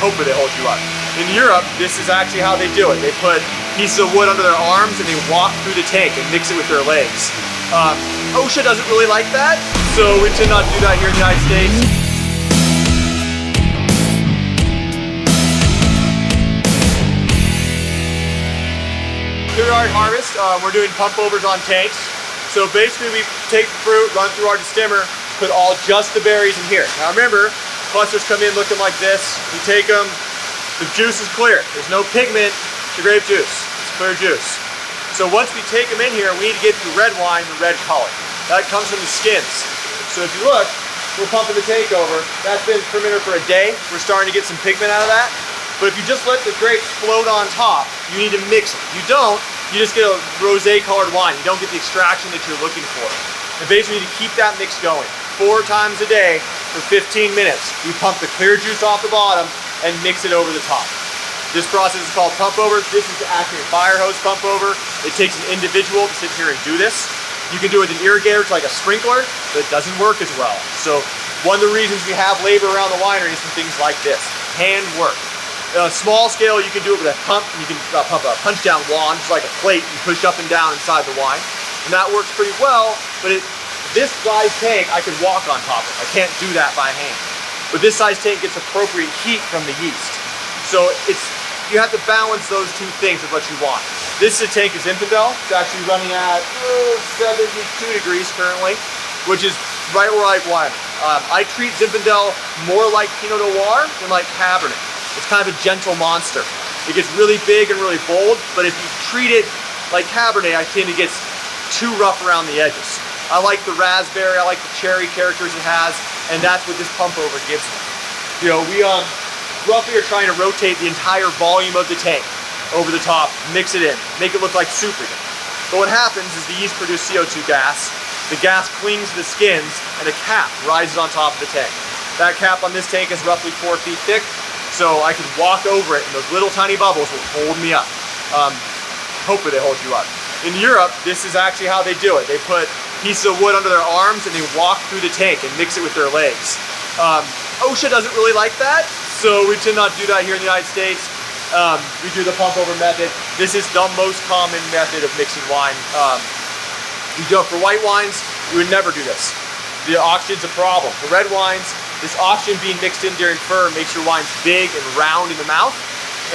hopefully they hold you up. In Europe, this is actually how they do it. They put pieces of wood under their arms and they walk through the tank and mix it with their legs. OSHA doesn't really like that, so we tend not to do that here in the United States. Clear yard harvest, we're doing pump overs on tanks. So basically we take the fruit, run through our destemmer, put just the berries in here. Now remember, clusters come in looking like this. You take them, the juice is clear. There's no pigment to grape juice. It's clear juice. So once we take them in here, we need to get the red wine, the red color. That comes from the skins. So if you look, we're pumping the tank over. That's been fermented for a day. We're starting to get some pigment out of that. But if you just let the grapes float on top, you need to mix it. If you don't, you just get a rosé colored wine. You don't get the extraction that you're looking for. And basically you need to keep that mix going. 4 times a day for 15 minutes. We pump the clear juice off the bottom and mix it over the top. This process is called pump over. This is actually a fire hose pump over. It takes an individual to sit here and do this. You can do it with an irrigator, it's like a sprinkler, but it doesn't work as well. So one of the reasons we have labor around the winery is for things like this, hand work. Small scale, you can do it with a pump. You can pump a punch down wand, just like a plate, and push up and down inside the wine. And that works pretty well, but this size tank, I could walk on top of it. I can't do that by hand. But this size tank gets appropriate heat from the yeast. So you have to balance those two things of what you want. This tank is Zinfandel. It's actually running at 72 degrees currently, which is right where I want it. I treat Zinfandel more like Pinot Noir than like Cabernet. It's kind of a gentle monster. It gets really big and really bold, but if you treat it like Cabernet, I tend to get too rough around the edges. I like the raspberry, I like the cherry characters it has, and that's what this pump over gives me. You know, we roughly are trying to rotate the entire volume of the tank over the top, mix it in, make it look like soup again. But what happens is the yeast produce CO2 gas, the gas clings to the skins, and a cap rises on top of the tank. That cap on this tank is roughly 4 feet thick, so I can walk over it and those little tiny bubbles will hold me up. Hopefully they hold you up. In Europe, this is actually how they do it. They put pieces of wood under their arms and they walk through the tank and mix it with their legs. OSHA doesn't really like that, so we tend not to do that here in the United States. We do the pump over method. This is the most common method of mixing wine. You do it for white wines, you would never do this. The oxygen's a problem. For red wines, this oxygen being mixed in during ferm makes your wines big and round in the mouth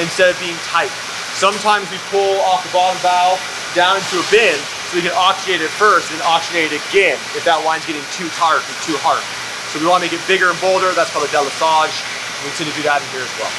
instead of being tight. Sometimes we pull off the bottom valve down into a bin so we can oxygenate it first and oxygenate it again if that wine's getting too tart or too hard. So we want to make it bigger and bolder. That's called a délesage. We tend to do that in here as well.